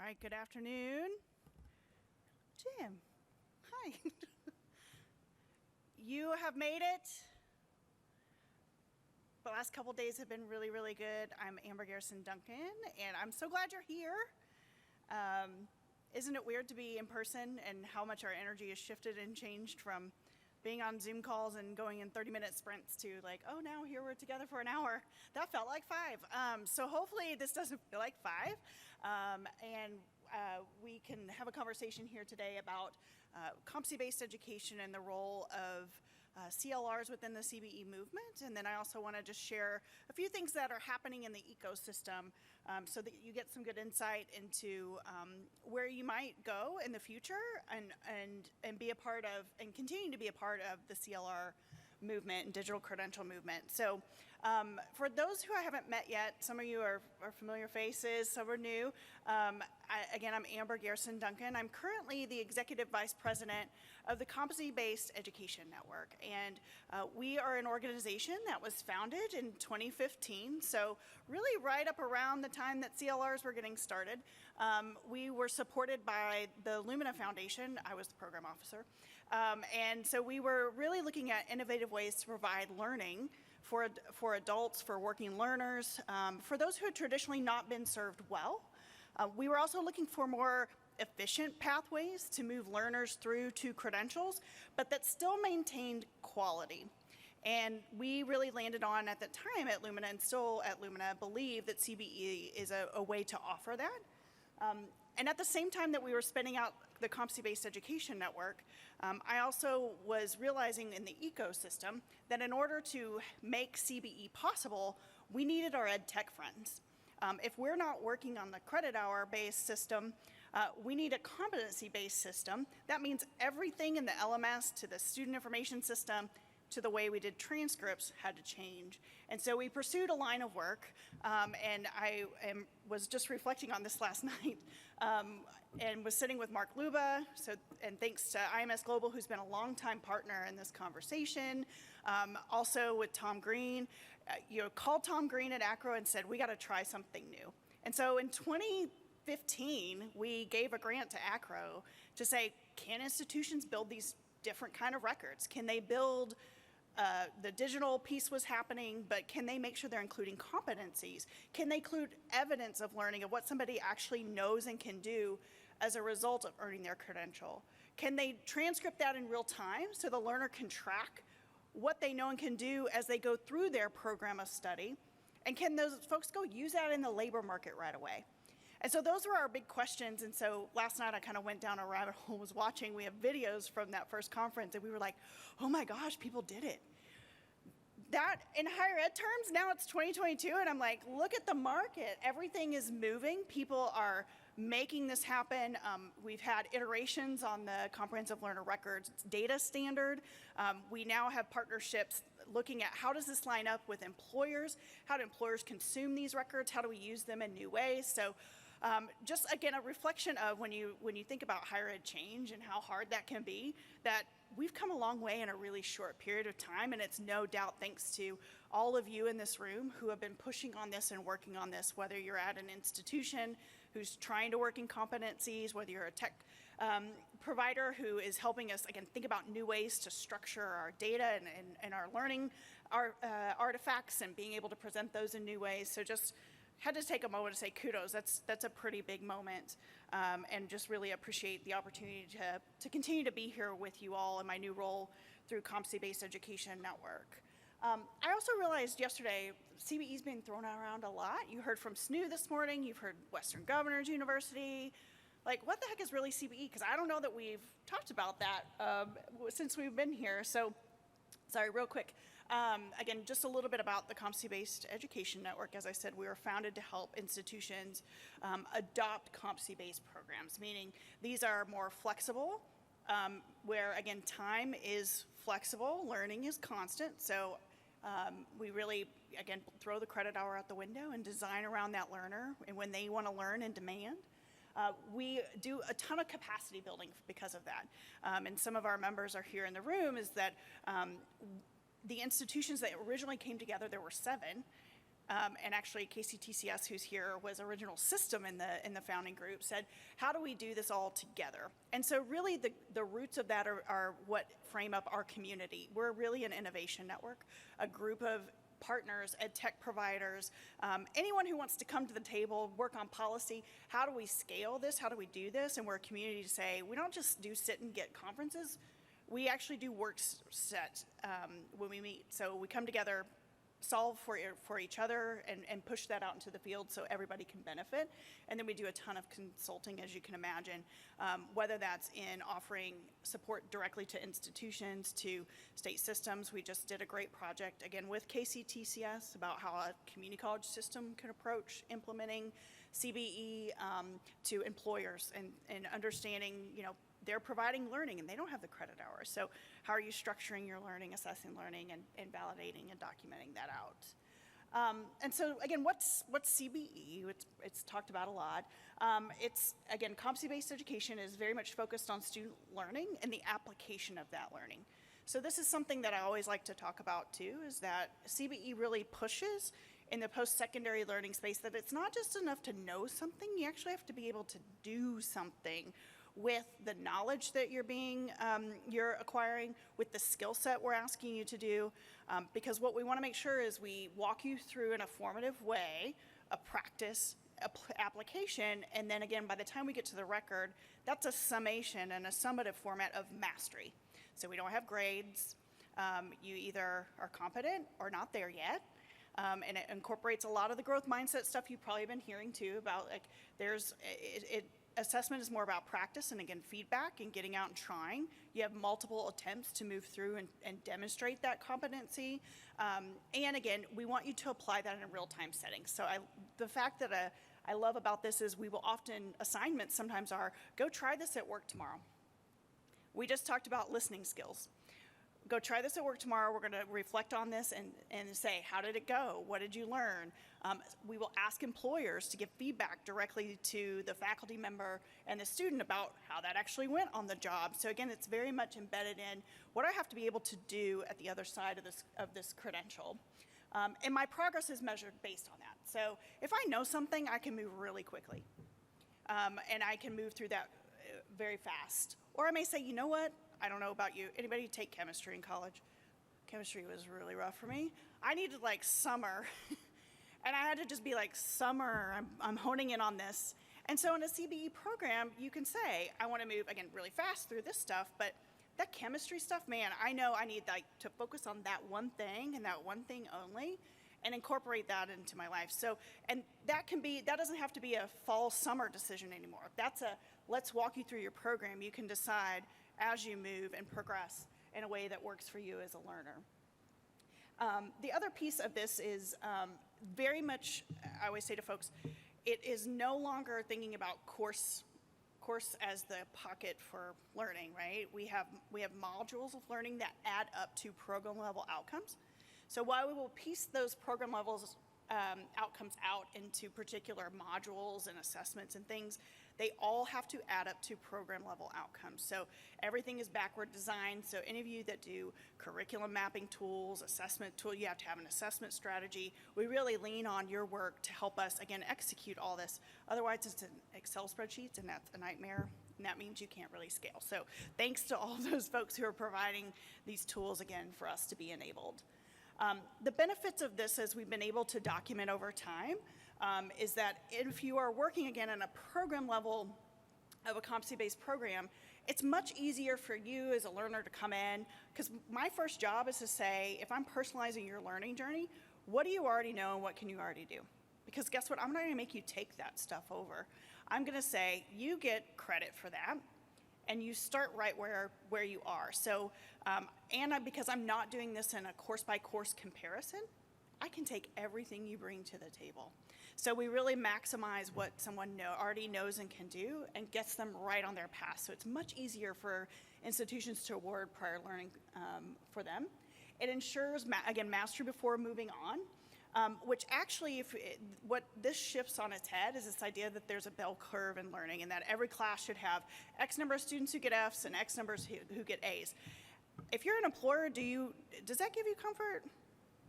right, good afternoon. Jim, hi. You have made it. The last couple days have been really, really good. I'm Garrison, Duncan, and I'm so glad you're here. Isn't it weird to be in person and how much our energy has shifted and changed from being on Zoom calls and going in 30-minute sprints to like, oh, now here we're together for an hour. That felt like 5. So hopefully this doesn't feel like 5. And we can have a conversation here today about competency-based education and the role of CLRs within the CBE movement. And then I also want to just share a few things that are happening in the ecosystem so that you get some good insight into where you might go in the future and be a part of and continue to be a part of the CLR movement and digital credential movement. So for those who I haven't met yet, some of you are familiar faces, some are new. Again, I'm Garrison, Duncan. I'm currently the Executive Vice President of the Competency-Based Education Network. And we are an organization that was founded in 2015. So really right up around the time that CLRs were getting started. We were supported by the Lumina Foundation. I was the program officer. And so we were really looking at innovative ways to provide learning for adults, for working learners, for those who had traditionally not been served well. We were also looking for more efficient pathways to move learners through to credentials, but that still maintained quality. And we really landed on, at the time at Lumina, and still at Lumina, believe that CBE is a way to offer that. And at the same time that we were spinning out the Competency-Based Education Network, I also was realizing in the ecosystem that in order to make CBE possible, we needed our ed tech friends. If we're not working on the credit hour-based system, we need a competency-based system. That means everything in the LMS to the student information system to the way we did transcripts had to change. And so we pursued a line of work, and I was just reflecting on this last night, and was sitting with Mark Luba, and thanks to IMS Global, who's been a longtime partner in this conversation, also with Tom Green, called Tom Green at Acro and said, we gotta try something new. And so in 2015, we gave a grant to Acro to say, can institutions build these different kind of records? Can they build, the digital piece was happening, but can they make sure they're including competencies? Can they include evidence of learning of what somebody actually knows and can do as a result of earning their credential? Can they transcript that in real time so the learner can track what they know and can do as they go through their program of study? And can those folks go use that in the labor market right away? And so those were our big questions. And so last night I kind of went down a rabbit hole, was watching. We have videos from that first conference, and we were like, oh my gosh, people did it. That, in higher ed terms, now it's 2022, and I'm like, look at the market. Everything is moving. People are making this happen. We've had iterations on the Comprehensive Learner Records data standard. We now have partnerships looking at how does this line up with employers? How do employers consume these records? How do we use them in new ways? So just, again, a reflection of when you think about higher ed change and how hard that can be, that we've come a long way in a really short period of time, and it's no doubt thanks to all of you in this room who have been pushing on this and working on this, whether you're at an institution who's trying to work in competencies, whether you're a tech provider who is helping us, again, think about new ways to structure our data and our learning, our artifacts, and being able to present those in new ways. So just had to take a moment to say kudos. That's a pretty big moment, and just really appreciate the opportunity to continue to be here with you all in my new role through Competency-Based Education Network. I also realized yesterday, CBE's been thrown around a lot. You heard from SNU this morning, you've heard Western Governors University. Like, what the heck is really CBE? Because I don't know that we've talked about that since we've been here. So, sorry, real quick. Again, just a little bit about the Competency-Based Education Network. As I said, we were founded to help institutions adopt competency-based programs, meaning these are more flexible, where, again, time is flexible, learning is constant. So we really, again, throw the credit hour out the window and design around that learner and when they want to learn and demand. We do a ton of capacity building because of that. And some of our members are here in the room, is that the institutions that originally came together, there were 7, and actually KCTCS, who's here, was original system in the founding group, said, how do we do this all together? And so really the roots of that are what frame up our community. We're really an innovation network, a group of partners, ed tech providers, anyone who wants to come to the table, work on policy. How do we scale this? How do we do this? And we're a community to say, we don't just do sit and get conferences. We actually do work set when we meet. So we come together, solve for each other, and push that out into the field so everybody can benefit. And then we do a ton of consulting, as you can imagine, whether that's in offering support directly to institutions, to state systems. We just did a great project, again, with KCTCS about how a community college system can approach implementing CBE to employers and understanding, they're providing learning and they don't have the credit hours. So how are you structuring your learning, assessing learning, and validating and documenting that out? And so again, what's CBE? It's talked about a lot. It's, again, competency-based education is very much focused on student learning and the application of that learning. So this is something that I always like to talk about too, is that CBE really pushes in the post-secondary learning space that it's not just enough to know something, you actually have to be able to do something with the knowledge that you're acquiring, with the skill set we're asking you to do, because what we want to make sure is we walk you through in a formative way, a practice, application, and then again, by the time we get to the record, that's a summation and a summative format of mastery. So we don't have grades. You either are competent or not there yet. And it incorporates a lot of the growth mindset stuff you've probably been hearing too about, like, assessment is more about practice and, again, feedback and getting out and trying. You have multiple attempts to move through and demonstrate that competency. And again, we want you to apply that in a real-time setting. So the fact that I love about this is we will often, assignments sometimes are, go try this at work tomorrow. We just talked about listening skills. Go try this at work tomorrow. We're going to reflect on this and say, how did it go? What did you learn? We will ask employers to give feedback directly to the faculty member and the student about how that actually went on the job. So again, it's very much embedded in what I have to be able to do at the other side of this credential. And my progress is measured based on that. So if I know something, I can move really quickly. And I can move through that very fast. Or I may say, you know what? I don't know about you. Anybody take chemistry in college? Chemistry was really rough for me. I needed like summer. And I had to just be like, summer, I'm honing in on this. And so in a CBE program, you can say, I want to move, again, really fast through this stuff, but that chemistry stuff, man, I know I need to focus on that one thing and that one thing only and incorporate that into my life. So, and that doesn't have to be a fall summer decision anymore. That's let's walk you through your program. You can decide as you move and progress in a way that works for you as a learner. The other piece of this is very much, I always say to folks, it is no longer thinking about course as the pocket for learning, right? We have modules of learning that add up to program level outcomes. So while we will piece those program levels outcomes out into particular modules and assessments and things, they all have to add up to program level outcomes. So everything is backward designed. So any of you that do curriculum mapping tools, assessment tool, you have to have an assessment strategy. We really lean on your work to help us, again, execute all this. Otherwise, it's an Excel spreadsheet, and that's a nightmare. And that means you can't really scale. So thanks to all those folks who are providing these tools, again, for us to be enabled. The benefits of this, as we've been able to document over time, is that if you are working, again, on a program level of a competency-based program, it's much easier for you as a learner to come in, because my first job is to say, if I'm personalizing your learning journey, what do you already know and what can you already do? Because guess what? I'm not going to make you take that stuff over. I'm going to say, you get credit for that, and you start right where you are. So, because I'm not doing this in a course-by-course comparison, I can take everything you bring to the table. So we really maximize what someone already knows and can do and gets them right on their path. So it's much easier for institutions to award prior learning for them. It ensures, again, mastery before moving on, which actually, what this shifts on its head is this idea that there's a bell curve in learning and that every class should have X number of students who get Fs and X numbers who get As. If you're an employer, does that give you comfort?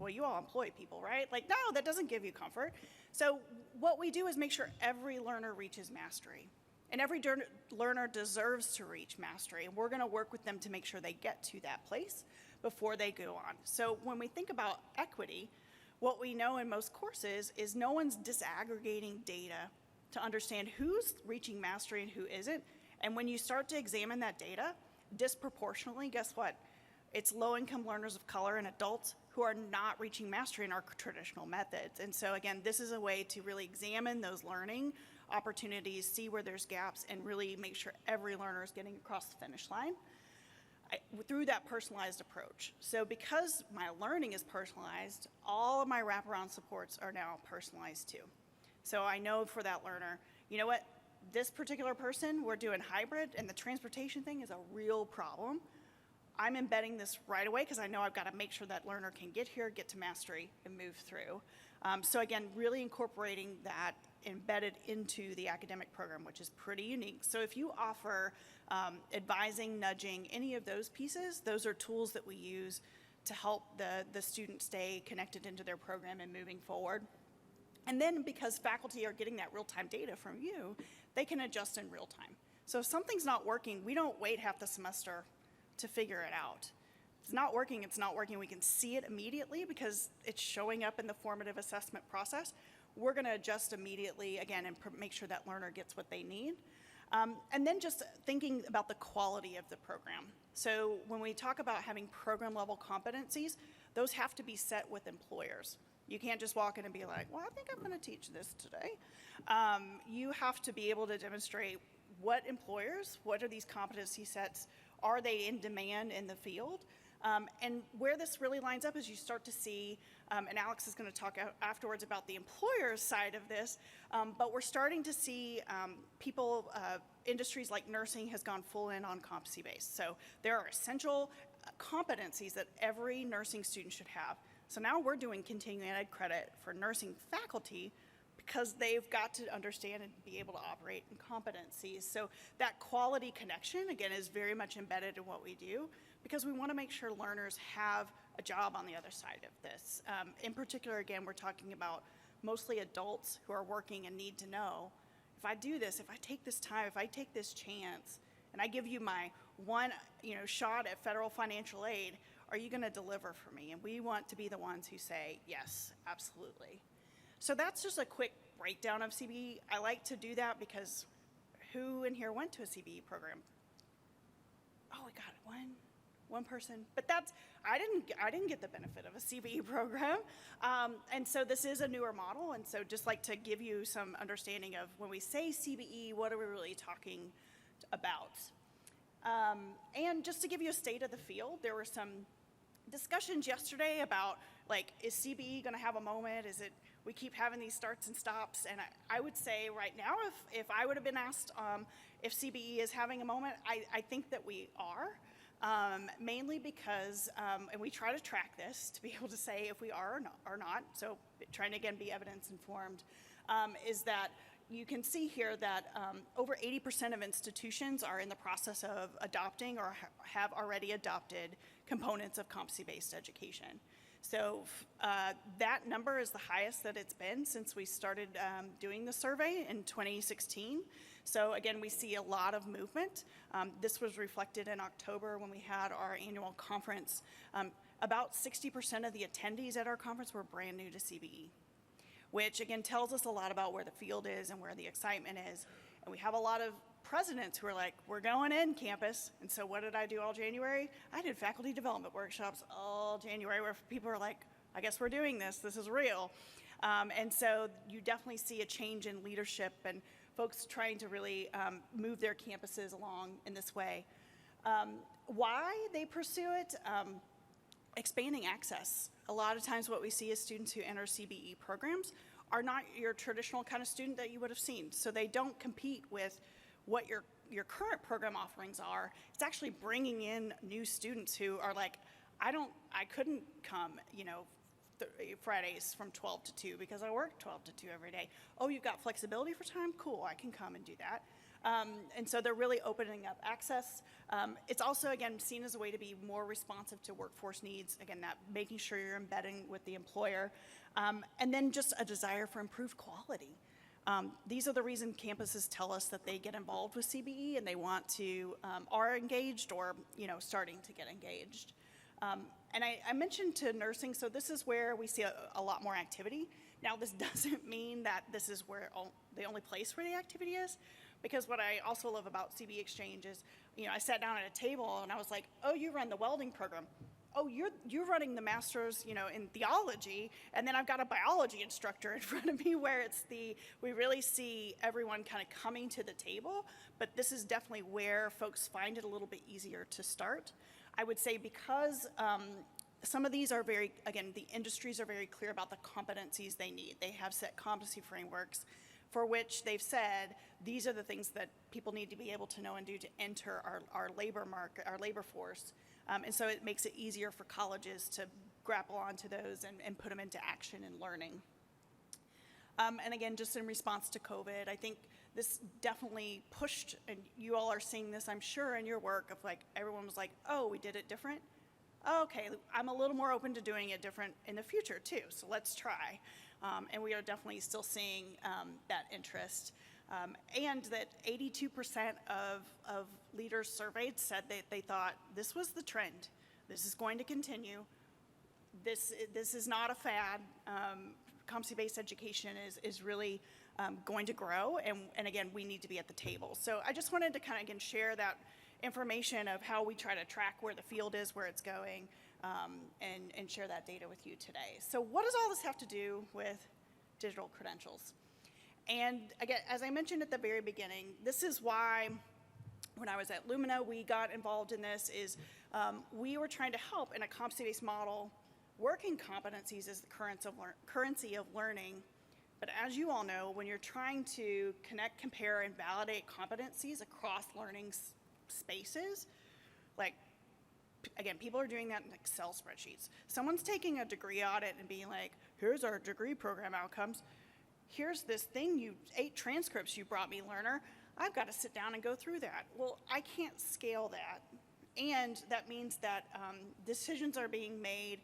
well, you all employ people, right? Like, no, that doesn't give you comfort. So what we do is make sure every learner reaches mastery. And every learner deserves to reach mastery. And we're going to work with them to make sure they get to that place before they go on. So when we think about equity, what we know in most courses is no one's disaggregating data to understand who's reaching mastery and who isn't. And when you start to examine that data, disproportionately, guess what? It's low-income learners of color and adults who are not reaching mastery in our traditional methods. And so again, this is a way to really examine those learning opportunities, see where there's gaps, and really make sure every learner is getting across the finish line through that personalized approach. So because my learning is personalized, all of my wraparound supports are now personalized too. So I know for that learner, you know what, this particular person, we're doing hybrid, and the transportation thing is a real problem. I'm embedding this right away because I know I've got to make sure that learner can get here, get to mastery, and move through. So again, really incorporating that embedded into the academic program, which is pretty unique. So if you offer advising, nudging, any of those pieces, those are tools that we use to help the student stay connected into their program and moving forward. And then because faculty are getting that real-time data from you, they can adjust in real time. So if something's not working, we don't wait half the semester to figure it out. If it's not working, it's not working. We can see it immediately because it's showing up in the formative assessment process. We're going to adjust immediately, again, and make sure that learner gets what they need. And then just thinking about the quality of the program. So when we talk about having program level competencies, those have to be set with employers. You can't just walk in and be like, well, I think I'm going to teach this today. You have to be able to demonstrate what employers, what are these competency sets, are they in demand in the field? And where this really lines up is you start to see, and Alex is going to talk afterwards about the employer's side of this, but we're starting to see people, industries like nursing has gone full in on competency-based. So there are essential competencies that every nursing student should have. So now we're doing continuing ed credit for nursing faculty because they've got to understand and be able to operate in competencies. So that quality connection, again, is very much embedded in what we do because we want to make sure learners have a job on the other side of this. In particular, again, we're talking about mostly adults who are working and need to know, if I do this, if I take this time, if I take this chance, and I give you my one shot at federal financial aid, are you going to deliver for me? And we want to be the ones who say, yes, absolutely. So that's just a quick breakdown of CBE. I like to do that because who in here went to a CBE program? Oh, we got one person. But that's, I didn't get the benefit of a CBE program. And so this is a newer model. And so just like to give you some understanding of when we say CBE, what are we really talking about? And just to give you a state of the field, there were some discussions yesterday about, like, is CBE going to have a moment? Is it, we keep having these starts and stops? And I would say right now, if I would have been asked if CBE is having a moment, I think that we are, mainly because, and we try to track this to be able to say if we are or not, so trying to, again, be evidence informed, is that you can see here that over 80% of institutions are in the process of adopting or have already adopted components of competency-based education. So that number is the highest that it's been since we started doing the survey in 2016. So again, we see a lot of movement. This was reflected in October when we had our annual conference. About 60% of the attendees at our conference were brand new to CBE, which again tells us a lot about where the field is and where the excitement is. And we have a lot of presidents who are like, we're going in campus. And so what did I do all January? I did faculty development workshops all January where people are like, I guess we're doing this, this is real. And so you definitely see a change in leadership and folks trying to really move their campuses along in this way. Why they pursue it? Expanding access. A lot of times what we see is students who enter CBE programs are not your traditional kind of student that you would have seen. So they don't compete with what your current program offerings are. It's actually bringing in new students who are like, I couldn't come, Fridays from 12 to 2 because I work 12 to 2 every day. Oh, you've got flexibility for time? Cool, I can come and do that. And so they're really opening up access. It's also, again, seen as a way to be more responsive to workforce needs. Again, that making sure you're embedding with the employer. And then just a desire for improved quality. These are the reasons campuses tell us that they get involved with CBE and they want to, are engaged or, starting to get engaged. And I mentioned to nursing, so this is where we see a lot more activity. Now, this doesn't mean that this is where the only place where the activity is, because what I also love about CBE Exchange is, I sat down at a table and I was like, oh, you run the welding program. Oh, you're running the master's, in theology, and then I've got a biology instructor in front of me where we really see everyone kind of coming to the table, but this is definitely where folks find it a little bit easier to start. I would say because some of these are again, the industries are very clear about the competencies they need. They have set competency frameworks for which they've said, these are the things that people need to be able to know and do to enter our labor market, our labor force. And so it makes it easier for colleges to grapple onto those and put them into action and learning. And again, just in response to COVID, I think this definitely pushed, and you all are seeing this, I'm sure, in your work of like, everyone was like, oh, we did it different? Okay, I'm a little more open to doing it different in the future too, so let's try. And we are definitely still seeing that interest. And that 82% of leaders surveyed said that they thought this was the trend. This is going to continue. This is not a fad. Competency-based education is really going to grow, and again, we need to be at the table. So I just wanted to kind of, again, share that information of how we try to track where the field is, where it's going, and share that data with you today. So what does all this have to do with digital credentials? And again, as I mentioned at the very beginning, this is why when I was at Lumina, we got involved in this, is we were trying to help in a competency-based model. Working competencies is the currency of learning. But as you all know, when you're trying to connect, compare, and validate competencies across learning spaces, like, again, people are doing that in Excel spreadsheets. Someone's taking a degree audit and being like, here's our degree program outcomes. Here's this thing, 8 transcripts you brought me, learner. I've got to sit down and go through that. Well, I can't scale that. And that means that decisions are being made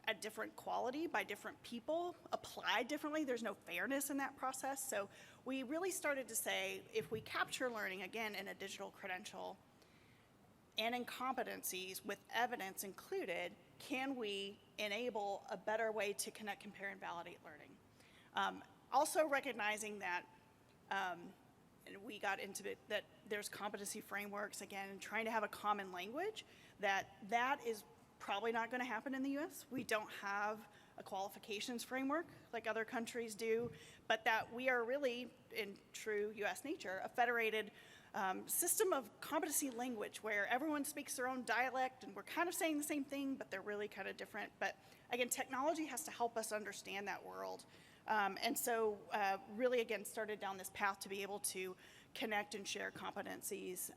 at different quality by different people, applied differently. There's no fairness in that process. So we really started to say, if we capture learning, again, in a digital credential and in competencies with evidence included, can we enable a better way to connect, compare, and validate learning? Also recognizing that, and we got into it, that there's competency frameworks, again, and trying to have a common language, that is probably not going to happen in the US. We don't have a qualifications framework like other countries do, but that we are really, in true US nature, a federated system of competency language where everyone speaks their own dialect and we're kind of saying the same thing, but they're really kind of different. But again, technology has to help us understand that world. And so really, again, started down this path to be able to connect and share competencies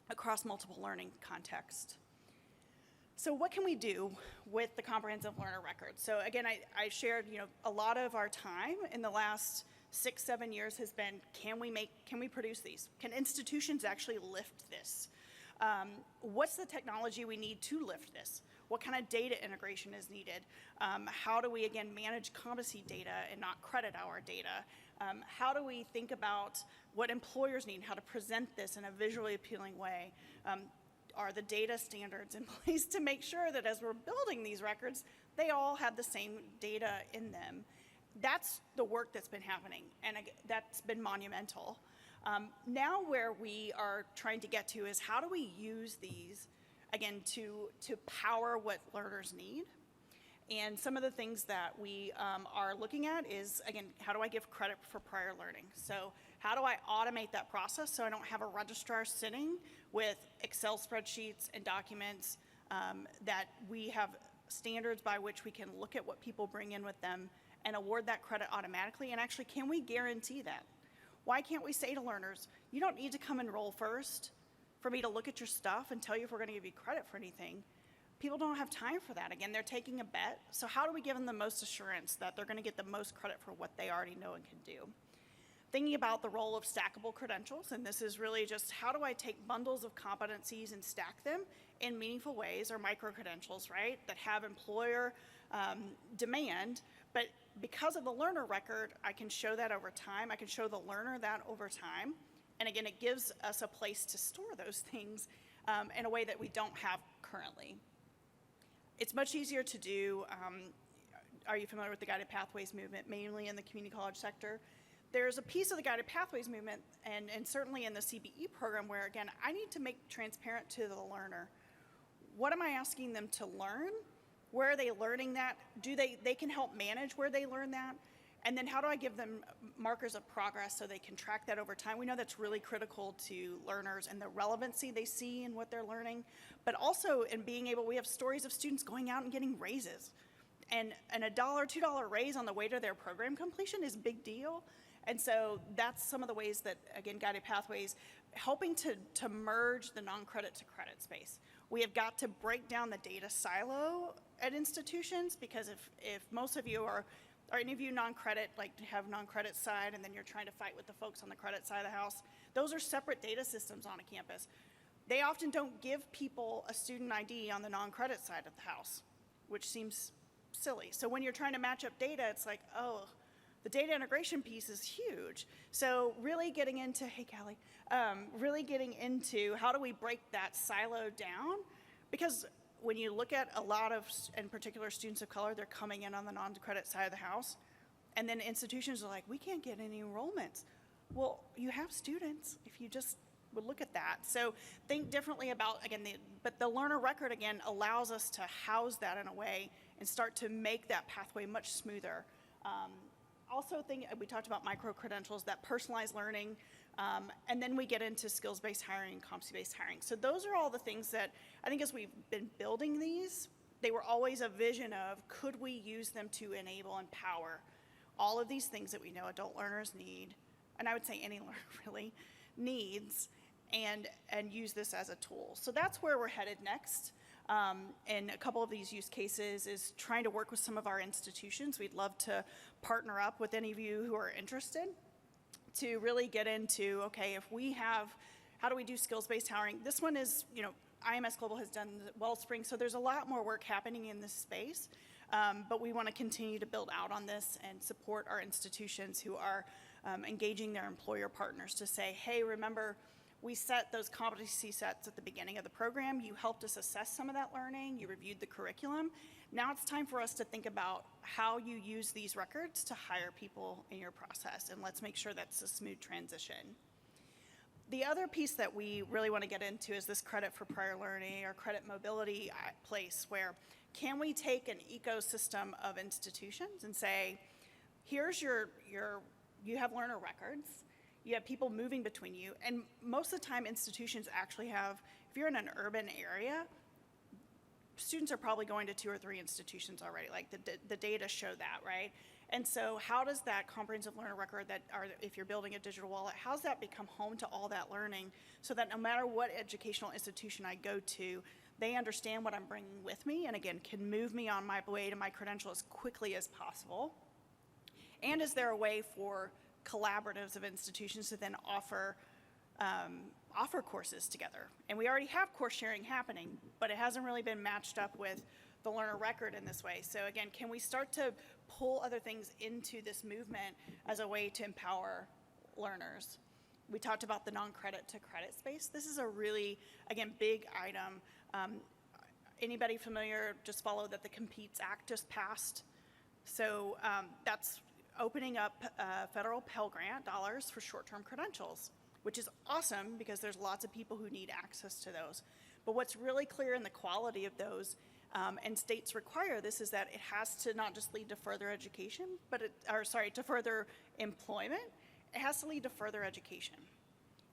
across multiple learning contexts. So what can we do with the comprehensive learner record? So again, I shared, a lot of our time in the last 6-7 years has been, can we produce these? Can institutions actually lift this? What's the technology we need to lift this? What kind of data integration is needed? How do we, again, manage competency data and not credit hour data? How do we think about what employers need, how to present this in a visually appealing way? Are the data standards in place to make sure that as we're building these records, they all have the same data in them? That's the work that's been happening, and that's been monumental. Now where we are trying to get to is how do we use these, again, to power what learners need? And some of the things that we are looking at is, again, how do I give credit for prior learning? So how do I automate that process so I don't have a registrar sitting with Excel spreadsheets and documents, that we have standards by which we can look at what people bring in with them and award that credit automatically? And actually, can we guarantee that? Why can't we say to learners, you don't need to come enroll first for me to look at your stuff and tell you if we're going to give you credit for anything? People don't have time for that. Again, they're taking a bet. So how do we give them the most assurance that they're going to get the most credit for what they already know and can do? thinking about the role of stackable credentials, and this is really just how do I take bundles of competencies and stack them in meaningful ways, or micro-credentials, right, that have employer demand, but because of the learner record, I can show that over time. I can show the learner that over time, and again, it gives us a place to store those things in a way that we don't have currently. It's much easier to do. Are you familiar with the Guided Pathways movement, mainly in the community college sector? There's a piece of the Guided Pathways movement, and certainly in the CBE program, where again, I need to make transparent to the learner. What am I asking them to learn? Where are they learning that? They can help manage where they learn that? And then how do I give them markers of progress so they can track that over time? We know that's really critical to learners and the relevancy they see in what they're learning, but also in being able, we have stories of students going out and getting raises. And a $1, $2 raise on the way to their program completion is a big deal. And so that's some of the ways that, again, Guided Pathways, helping to merge the non-credit to credit space. We have got to break down the data silo at institutions, because if most of you are any of you non-credit, like have non-credit side, and then you're trying to fight with the folks on the credit side of the house, those are separate data systems on a campus. They often don't give people a student ID on the non-credit side of the house, which seems silly. So when you're trying to match up data, it's like, oh, the data integration piece is huge. So really getting into, hey Callie, really getting into how do we break that silo down? Because when you look at a lot of, in particular, students of color, they're coming in on the non-credit side of the house, and then institutions are like, we can't get any enrollments. Well, you have students if you just would look at that. So think differently about, again, but the learner record, again, allows us to house that in a way and start to make that pathway much smoother. Also we talked about micro-credentials, that personalized learning, and then we get into skills-based hiring, competency-based hiring. So those are all the things that I think as we've been building these, they were always a vision of, could we use them to enable and power all of these things that we know adult learners need, and I would say any learner really needs, and use this as a tool. So that's where we're headed next. And a couple of these use cases is trying to work with some of our institutions. We'd love to partner up with any of you who are interested to really get into, okay, if we have, how do we do skills-based hiring? This one is, IMS Global has done Wellspring, so there's a lot more work happening in this space, but we want to continue to build out on this and support our institutions who are engaging their employer partners to say, hey, remember, we set those competency sets at the beginning of the program. You helped us assess some of that learning. You reviewed the curriculum. Now it's time for us to think about how you use these records to hire people in your process, and let's make sure that's a smooth transition. The other piece that we really want to get into is this credit for prior learning or credit mobility place, where can we take an ecosystem of institutions and say, here's you have learner records, you have people moving between you, and most of the time institutions actually have, if you're in an urban area, students are probably going to 2 or 3 institutions already, like the data show that, right? And so how does that comprehensive learner record if you're building a digital wallet, how does that become home to all that learning so that no matter what educational institution I go to, they understand what I'm bringing with me, and again, can move me on my way to my credential as quickly as possible? And is there a way for collaboratives of institutions to then offer courses together? And we already have course sharing happening, but it hasn't really been matched up with the learner record in this way. So again, can we start to pull other things into this movement as a way to empower learners? We talked about the non-credit to credit space. This is a really, again, big item. Anybody familiar, just follow that the Competes Act just passed. So that's opening up federal Pell Grant dollars for short-term credentials, which is awesome because there's lots of people who need access to those. But what's really clear in the quality of those, and states require this, is that it has to not just lead to further education, to further employment, it has to lead to further education.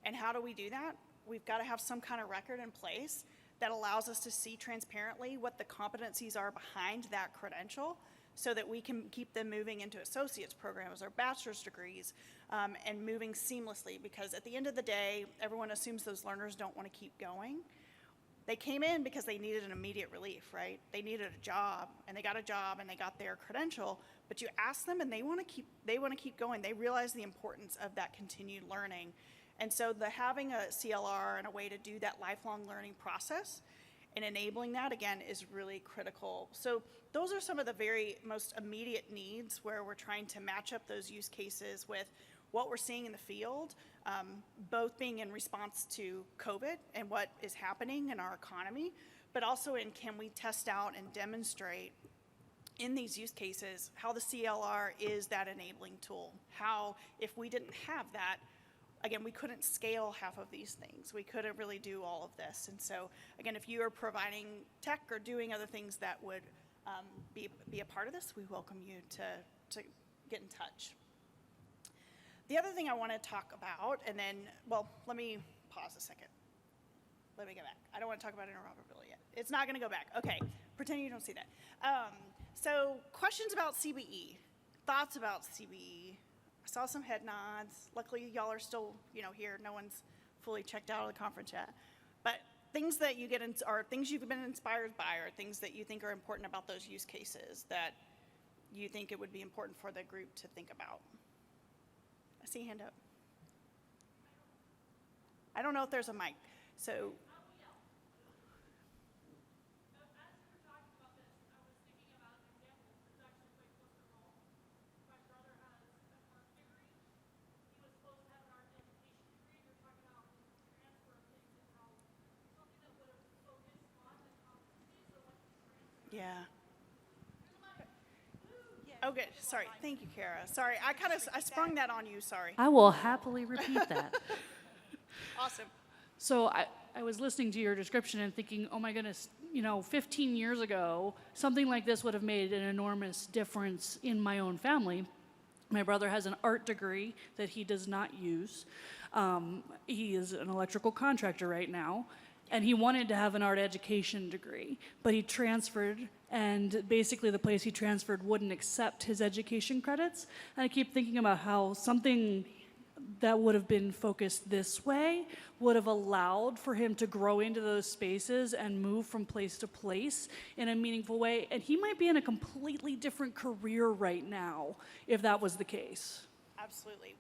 And how do we do that? We've got to have some kind of record in place that allows us to see transparently what the competencies are behind that credential, so that we can keep them moving into associate's programs or bachelor's degrees, and moving seamlessly, because at the end of the day, everyone assumes those learners don't want to keep going. They came in because they needed an immediate relief, right? They needed a job, and they got a job, and they got their credential, but you ask them and they want to keep going. They realize the importance of that continued learning. And so having a CLR and a way to do that lifelong learning process and enabling that, again, is really critical. So those are some of the very most immediate needs where we're trying to match up those use cases with what we're seeing in the field, both being in response to COVID and what is happening in our economy, but also in can we test out and demonstrate in these use cases how the CLR is that enabling tool. How, if we didn't have that, again, we couldn't scale half of these things. We couldn't really do all of this. And so, again, if you are providing tech or doing other things that would be a part of this, we welcome you to get in touch. The other thing I want to talk about, and then, well, let me pause a second. Let me go back. I don't want to talk about interoperability yet. It's not going to go back. Okay, pretend you don't see that. So questions about CBE, thoughts about CBE. I saw some head nods. Luckily, y'all are still, here. No one's fully checked out of the conference yet. But things that you get are things you've been inspired by, or things that you think are important about those use cases that you think it would be important for the group to think about. I see a hand up. I don't know if there's a mic, so. Yeah. Okay, sorry. Thank you, Kara. Sorry, I sprung that on you, sorry. I will happily repeat that. Awesome. So I was listening to your description and thinking, oh my goodness, 15 years ago, something like this would have made an enormous difference in my own family. My brother has an art degree that he does not use. He is an electrical contractor right now. And he wanted to have an art education degree, but he transferred, and basically the place he transferred wouldn't accept his education credits. And I keep thinking about how something that would have been focused this way would have allowed for him to grow into those spaces and move from place to place in a meaningful way. And he might be in a completely different career right now if that was the case. Absolutely.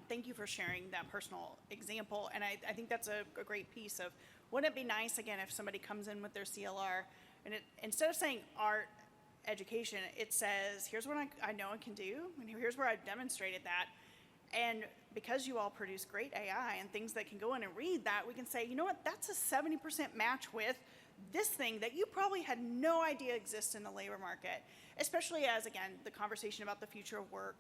Thank you for sharing that personal example. And I think that's a great piece of, wouldn't it be nice, again, if somebody comes in with their CLR, and instead of saying art education, it says, here's what I know I can do, and here's where I've demonstrated that. And because you all produce great AI and things that can go in and read that, we can say, you know what, that's a 70% match with this thing that you probably had no idea exists in the labor market, especially as, again, the conversation about the future of work.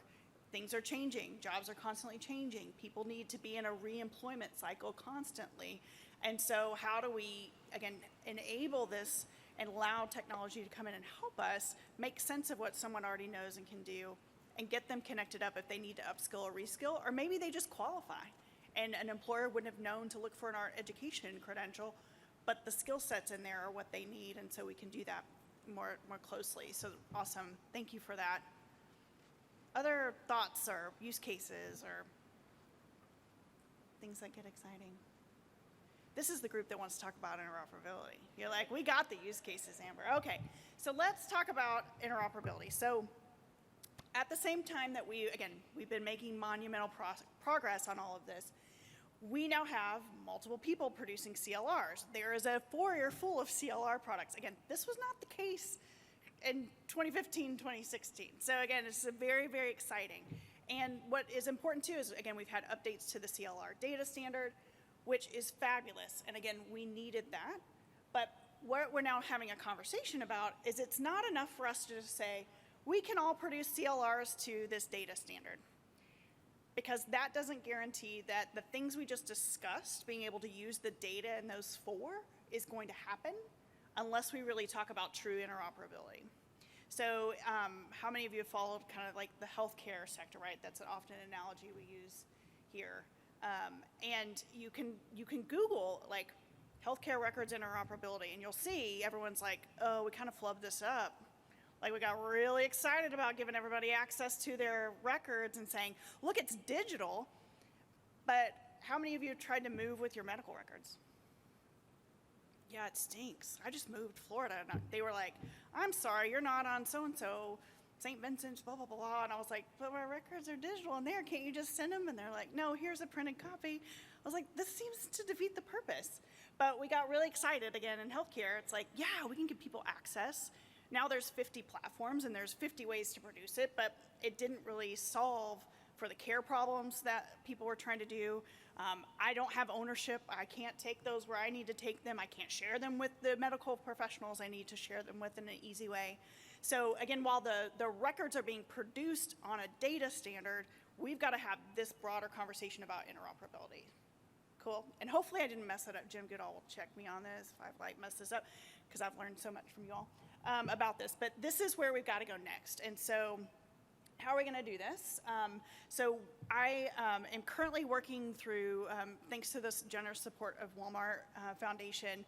Things are changing, jobs are constantly changing, people need to be in a re-employment cycle constantly. And so how do we, again, enable this and allow technology to come in and help us make sense of what someone already knows and can do, and get them connected up if they need to upskill or reskill, or maybe they just qualify. And an employer wouldn't have known to look for an art education credential, but the skill sets in there are what they need, and so we can do that more closely. So awesome, thank you for that. Other thoughts or use cases or things that get exciting? This is the group that wants to talk about interoperability. You're like, we got the use cases, Amber. Okay, so let's talk about interoperability. So at the same time that we've been making monumental progress on all of this, we now have multiple people producing CLRs. There is a foyer full of CLR products. Again, this was not the case in 2015, 2016. So again, it's very, very exciting. And what is important too is, again, we've had updates to the CLR data standard, which is fabulous. And again, we needed that. But what we're now having a conversation about is it's not enough for us to just say, we can all produce CLRs to this data standard. Because that doesn't guarantee that the things we just discussed, being able to use the data in those four, is going to happen unless we really talk about true interoperability. So how many of you have followed kind of like the healthcare sector, right? That's an often analogy we use here. And you can Google like healthcare records interoperability, and you'll see everyone's like, oh, we kind of flubbed this up. Like we got really excited about giving everybody access to their records and saying, look, it's digital, but how many of you have tried to move with your medical records? Yeah, it stinks. I just moved to Florida. And they were like, I'm sorry, you're not on so-and-so St. Vincent's, blah, blah, blah. And I was like, but my records are digital in there. Can't you just send them? And they're like, no, here's a printed copy. I was like, this seems to defeat the purpose. But we got really excited again in healthcare. It's like, yeah, we can give people access. Now there's 50 platforms and there's 50 ways to produce it, but it didn't really solve for the care problems that people were trying to do. I don't have ownership. I can't take those where I need to take them. I can't share them with the medical professionals I need to share them with in an easy way. So again, while the records are being produced on a data standard, we've got to have this broader conversation about interoperability. Cool. And hopefully I didn't mess it up. Jim Goodall will check me on this if I've like messed this up, because I've learned so much from you all about this. But this is where we've got to go next. And so how are we going to do this? So I am currently working through, thanks to this generous support of Walmart Foundation,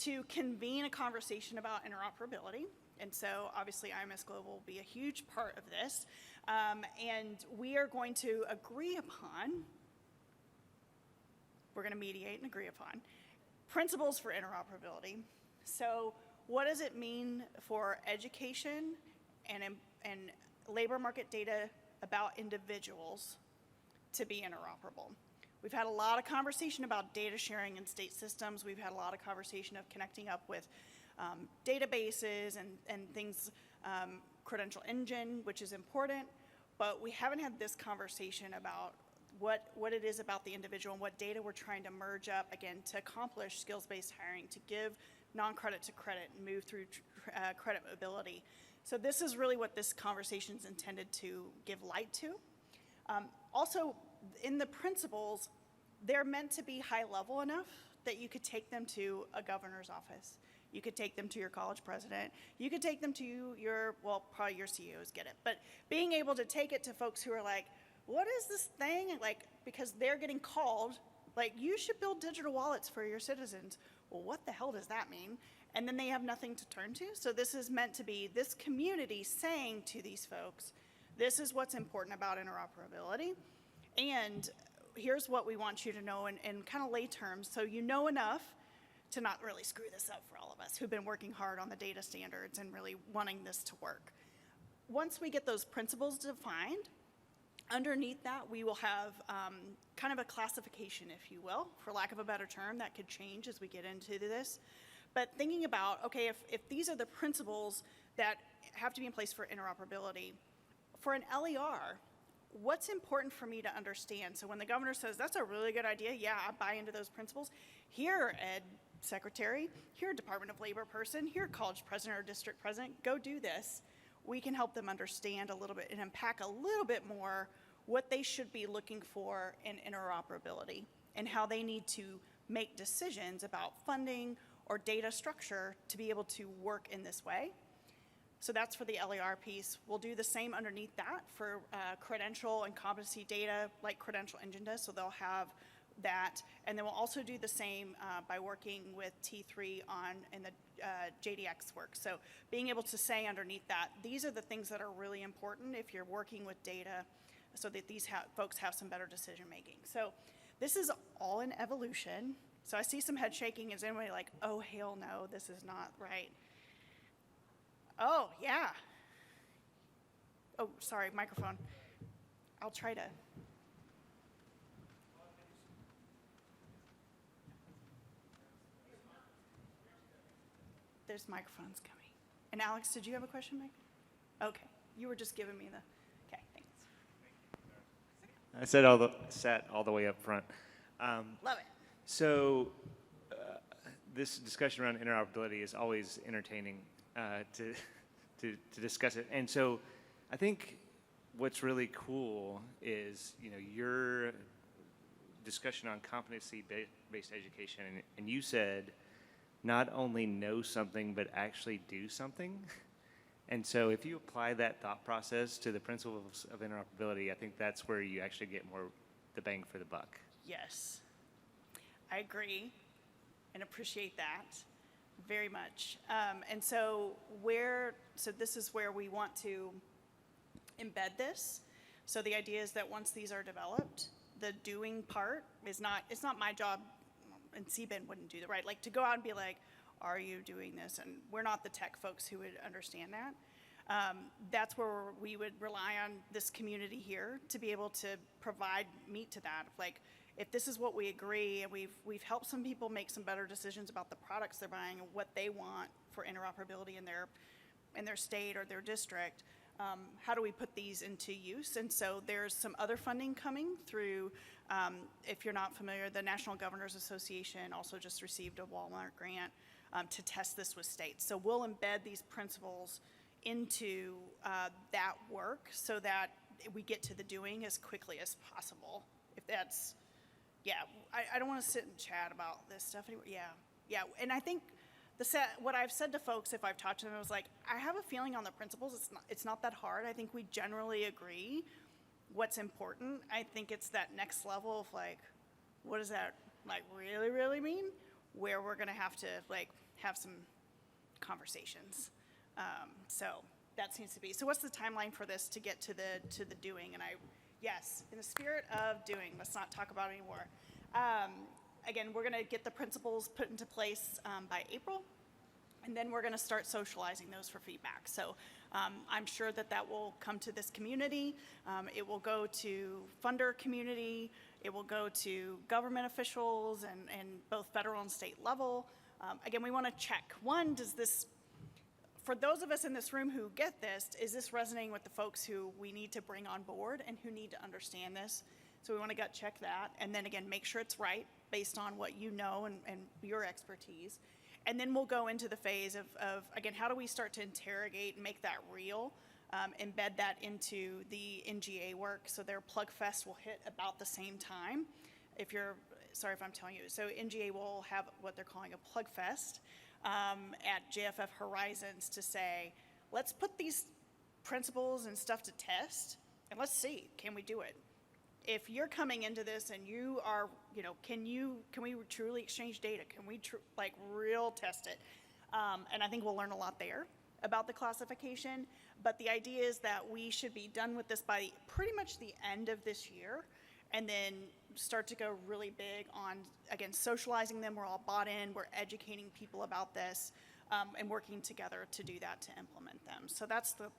to convene a conversation about interoperability. And so obviously IMS Global will be a huge part of this. And we are going to agree upon, we're going to mediate and agree upon, principles for interoperability. So what does it mean for education and labor market data about individuals to be interoperable? We've had a lot of conversation about data sharing in state systems. We've had a lot of conversation of connecting up with databases and things, credential engine, which is important, but we haven't had this conversation about what it is about the individual and what data we're trying to merge up, again, to accomplish skills-based hiring, to give non-credit to credit and move through credit mobility. So this is really what this conversation is intended to give light to. Also, in the principles, they're meant to be high level enough that you could take them to a governor's office. You could take them to your college president. You could take them to your, well, probably your CEOs get it, but being able to take it to folks who are like, what is this thing? Like, because they're getting called, like, you should build digital wallets for your citizens. Well, what the hell does that mean? And then they have nothing to turn to. So this is meant to be this community saying to these folks, this is what's important about interoperability. And here's what we want you to know in kind of lay terms, so you know enough to not really screw this up for all of us who've been working hard on the data standards and really wanting this to work. Once we get those principles defined, underneath that we will have kind of a classification, if you will, for lack of a better term, that could change as we get into this. But thinking about, okay, if these are the principles that have to be in place for interoperability, for an LER, what's important for me to understand? So when the governor says, that's a really good idea, yeah, I buy into those principles. Here, Ed Secretary, here, Department of Labor person, here, college president or district president, go do this. We can help them understand a little bit and unpack a little bit more what they should be looking for in interoperability and how they need to make decisions about funding or data structure to be able to work in this way. So that's for the LER piece. We'll do the same underneath that for credential and competency data like Credential Engine does, so they'll have that. And then we'll also do the same by working with T3 in the JDX work. So being able to say underneath that, these are the things that are really important if you're working with data so that these folks have some better decision making. So this is all in evolution. So I see some head shaking. Is anybody like, oh, hell no, this is not right? Oh, yeah. Oh, sorry, microphone. I'll try to. There's microphones coming. And Alex, did you have a question, Mike? Okay, you were just giving me the, okay, thanks. I sat all the way up front. Love it. So this discussion around interoperability is always entertaining to discuss it. And so I think what's really cool is, you know, your discussion on competency-based education, and you said not only know something, but actually do something. And so if you apply that thought process to the principles of interoperability, I think that's where you actually get more the bang for the buck. Yes, I agree and appreciate that very much. And so this is where we want to embed this. So the idea is that once these are developed, the doing part is not, it's not my job, and CBIN wouldn't do that, right? Like to go out and be like, are you doing this? And we're not the tech folks who would understand that. That's where we would rely on this community here to be able to provide meat to that. Like, if this is what we agree, and we've helped some people make some better decisions about the products they're buying and what they want for interoperability in their state or their district, how do we put these into use? And so there's some other funding coming through, if you're not familiar, the National Governors Association also just received a Walmart grant to test this with states. So we'll embed these principles into that work so that we get to the doing as quickly as possible. If that's, yeah, I don't want to sit and chat about this stuff anymore. Yeah, and I think what I've said to folks, if I've talked to them, I was like, I have a feeling on the principles, it's not that hard. I think we generally agree what's important. I think it's that next level of like, what does that like really, really mean? Where we're gonna have to like have some conversations. So that seems to be. So what's the timeline for this to get to the doing? And yes, in the spirit of doing, let's not talk about it anymore. Again, we're gonna get the principles put into place by April, and then we're gonna start socializing those for feedback. So I'm sure that will come to this community. It will go to funder community. It will go to government officials and both federal and state level. Again, we wanna check, one, does this, for those of us in this room who get this, is this resonating with the folks who we need to bring on board and who need to understand this? So we want to gut check that, and then again, make sure it's right based on what you know and your expertise. And then we'll go into the phase of again, how do we start to interrogate and make that real, embed that into the NGA work. So their Plug Fest will hit about the same time. Sorry if I'm telling you. So NGA will have what they're calling a Plug Fest at JFF Horizons to say, let's put these principles and stuff to test, and let's see, can we do it? If you're coming into this and you are, can we truly exchange data? Can we real test it? And I think we'll learn a lot there about the classification. But the idea is that we should be done with this by pretty much the end of this year, and then start to go really big on, again, socializing them. We're all bought in. We're educating people about this, and working together to do that, to implement them. So that's the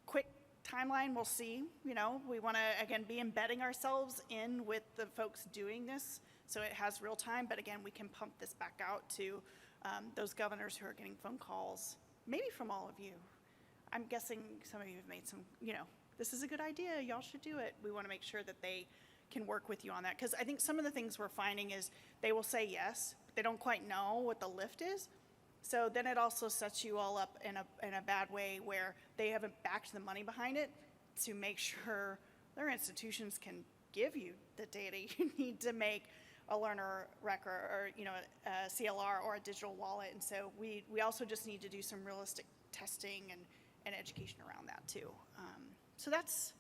quick timeline. We'll see. We want to, again, be embedding ourselves in with the folks doing this so it has real time. But again, we can pump this back out to those governors who are getting phone calls, maybe from all of you. I'm guessing some of you have made some, this is a good idea. Y'all should do it. We want to make sure that they can work with you on that. Because I think some of the things we're finding is they will say yes, but they don't quite know what the lift is. So then it also sets you all up in a bad way where they haven't backed the money behind it to make sure their institutions can give you the data you need to make a learner record or a CLR or a digital wallet. And so we also just need to do some realistic testing and education around that too. So that's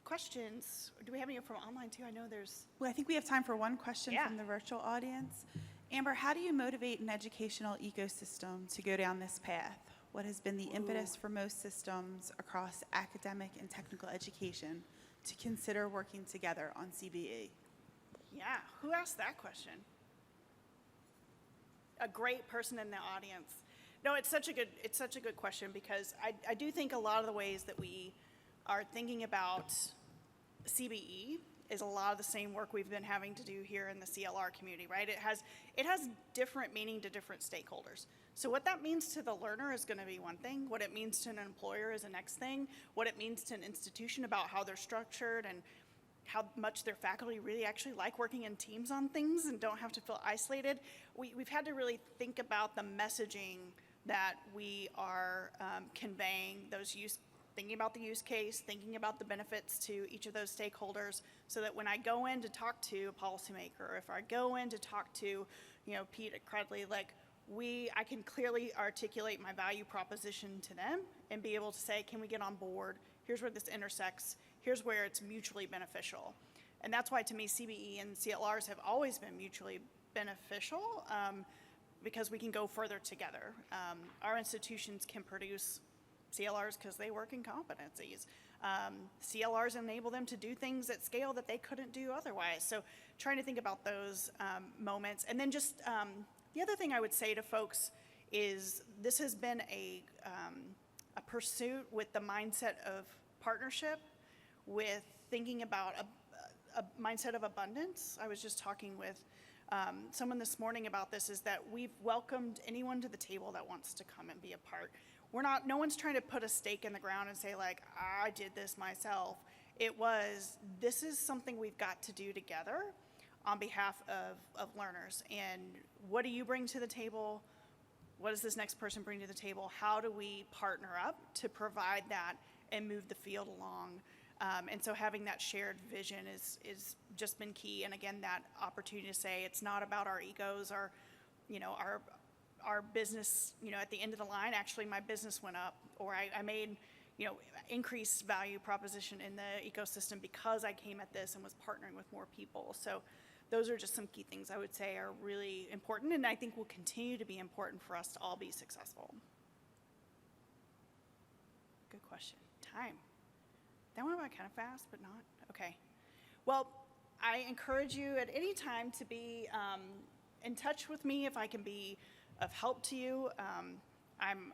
questions. Do we have any from online too? I know there's. Well, I think we have time for one question from the virtual audience. Amber, how do you motivate an educational ecosystem to go down this path? What has been the impetus for most systems across academic and technical education to consider working together on CBE? Yeah, who asked that question? A great person in the audience. No, it's such a good question, because I do think a lot of the ways that we are thinking about CBE is a lot of the same work we've been having to do here in the CLR community, right? It has different meaning to different stakeholders. So what that means to the learner is going to be one thing. What it means to an employer is the next thing. What it means to an institution about how they're structured and how much their faculty really actually like working in teams on things and don't have to feel isolated. We've had to really think about the messaging that we are conveying, thinking about the use case, thinking about the benefits to each of those stakeholders, so that when I go in to talk to a policymaker, or if I go in to talk to, Pete at Credley, I can clearly articulate my value proposition to them and be able to say, can we get on board? Here's where this intersects. Here's where it's mutually beneficial. And that's why, to me, CBE and CLRs have always been mutually beneficial, because we can go further together. Our institutions can produce CLRs because they work in competencies. CLRs enable them to do things at scale that they couldn't do otherwise. So trying to think about those moments. And then just the other thing I would say to folks is this has been a pursuit with the mindset of partnership, with thinking about a mindset of abundance. I was just talking with someone this morning about this, is that we've welcomed anyone to the table that wants to come and be a part. No one's trying to put a stake in the ground and say like, I did this myself. It was, this is something we've got to do together on behalf of learners. And what do you bring to the table? What does this next person bring to the table? How do we partner up to provide that and move the field along? And so having that shared vision is just been key. And again, that opportunity to say it's not about our egos, our business, at the end of the line, actually my business went up, or I made, increased value proposition in the ecosystem because I came at this and was partnering with more people. So those are just some key things I would say are really important, and I think will continue to be important for us to all be successful. Good question. Time. That went by kind of fast, but not. Okay. Well, I encourage you at any time to be in touch with me if I can be of help to you. I'm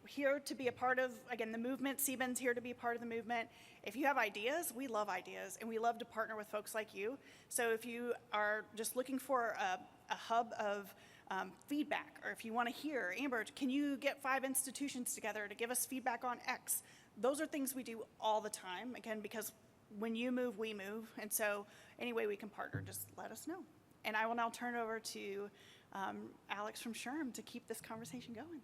here to be a part of, again, the movement. CBEN's here to be a part of the movement. If you have ideas, we love ideas, and we love to partner with folks like you. So if you are just looking for a hub of feedback, or if you want to hear, Amber, can you get 5 institutions together to give us feedback on X? Those are things we do all the time, again, because when you move, we move. And so any way we can partner, just let us know. And I will now turn it over to Alex from SHRM to keep this conversation going.